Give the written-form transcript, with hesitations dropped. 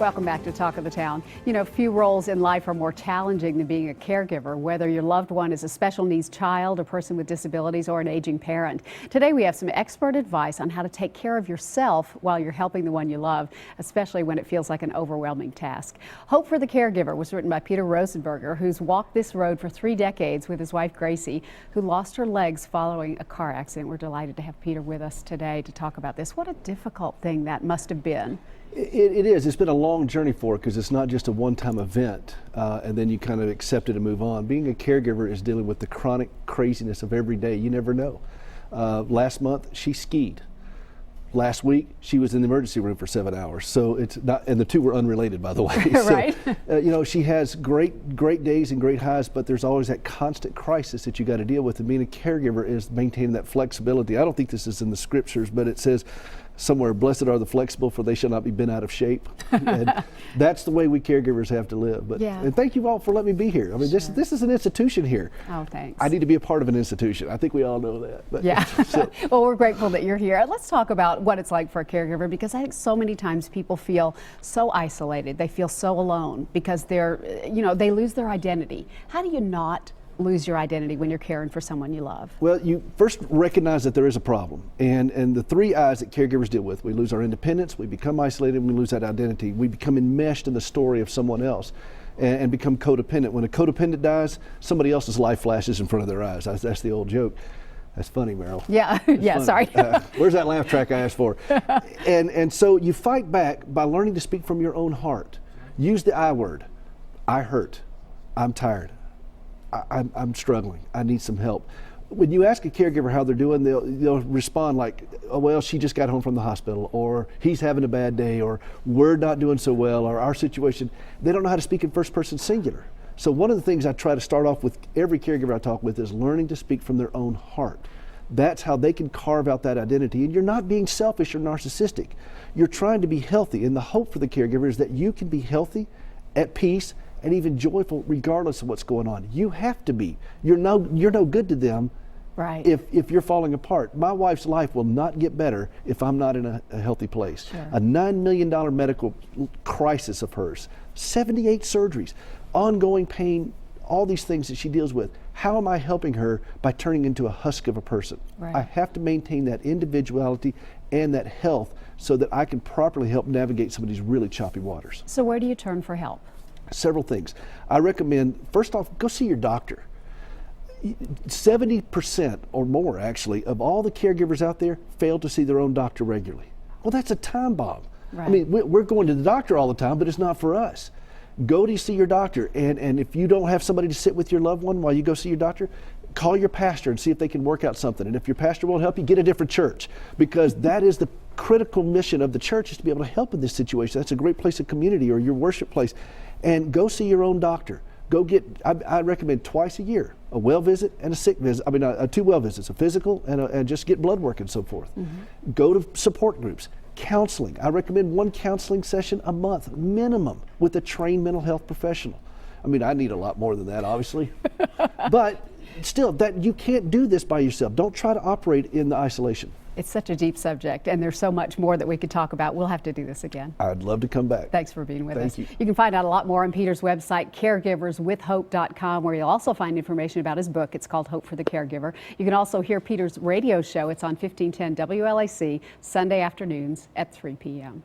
Welcome back to Talk of the Town. You know, few roles in life are more challenging than being a caregiver, whether your loved one is a special needs child, a person with disabilities, or an aging parent. Today we have some expert advice on how to take care of yourself while you're helping the one you love, especially when it feels like an overwhelming task. Hope for the Caregiver was written by Peter Rosenberger, who's walked this road for 3 decades with his wife Gracie, who lost her legs following a car accident. We're delighted to have Peter with us today to talk about this. What a difficult thing that must have been. It is. It's been a long journey for it because it's not just a one-time event and then you kind of accept it and move on. Being a caregiver is dealing with the chronic craziness of every day. You never know. Last month, she skied. Last week, she was in the emergency room for 7 hours. So it's not, and the two were unrelated, by the way. Right. So, you know, she has great days and great highs, but there's always that constant crisis that you got to deal with. And being a caregiver is maintaining that flexibility. I don't think this is in the scriptures, but it says somewhere, blessed are the flexible, for they shall not be bent out of shape. And that's the way we caregivers have to live. But yeah. And thank you all for letting me be here. I mean, Sure. this is an institution here. Oh, thanks. I need to be a part of an institution. I think we all know that. But, yeah. So. Well, we're grateful that you're here. Let's talk about what it's like for a caregiver, because I think so many times people feel so isolated. They feel so alone because they're, you know, they lose their identity. How do you not lose your identity when you're caring for someone you love? Well, you first recognize that there is a problem, and the 3 I's that caregivers deal with: we lose our independence, we become isolated, and we lose that identity. We become enmeshed in the story of someone else and become codependent. When a codependent dies, somebody else's life flashes in front of their eyes. That's the old joke. That's funny, Meryl. Yeah, yeah, funny. Sorry. Where's that laugh track I asked for? And so you fight back by learning to speak from your own heart. Use the I word. I hurt. I'm tired. I'm struggling. I need some help. When you ask a caregiver how they're doing, they'll respond like, oh, well, she just got home from the hospital, or he's having a bad day, or we're not doing so well, or our situation. They don't know how to speak in first person singular. So one of the things I try to start off with every caregiver I talk with is learning to speak from their own heart. That's how they can carve out that identity. And you're not being selfish or narcissistic. You're trying to be healthy. And the hope for the caregiver is that you can be healthy, at peace, and even joyful regardless of what's going on. You have to be. You're no good to them. Right. If you're falling apart. My wife's life will not get better if I'm not in a healthy place. Sure. A $9 million medical crisis of hers, 78 surgeries, ongoing pain, all these things that she deals with. How am I helping her by turning into a husk of a person? Right. I have to maintain that individuality and that health so that I can properly help navigate some of these really choppy waters. So where do you turn for help? Several things. I recommend, first off, go see your doctor. 70% or more, actually, of all the caregivers out there fail to see their own doctor regularly. Well, that's a time bomb. Right. I mean, we're going to the doctor all the time, but it's not for us. Go to see your doctor, and if you don't have somebody to sit with your loved one while you go see your doctor, call your pastor and see if they can work out something. And if your pastor won't help you, get a different church, because that is the critical mission of the church, is to be able to help in this situation. That's a great place of community, or your worship place. And go see your own doctor. Go get, I recommend twice a year, a well visit and a sick visit. I mean, 2 well visits, a physical and just get blood work and so forth. Mm-hmm. Go to support groups. Counseling. I recommend 1 counseling session a month, minimum, with a trained mental health professional. I mean, I need a lot more than that, obviously. But still, that you can't do this by yourself. Don't try to operate in the isolation. It's such a deep subject, and there's so much more that we could talk about. We'll have to do this again. I'd love to come back. Thanks for being with us. Thank you. You can find out a lot more on Peter's website, caregiverswithhope.com, where you'll also find information about his book. It's called Hope for the Caregiver. You can also hear Peter's radio show. It's on 1510 WLAC, Sunday afternoons at 3 p.m.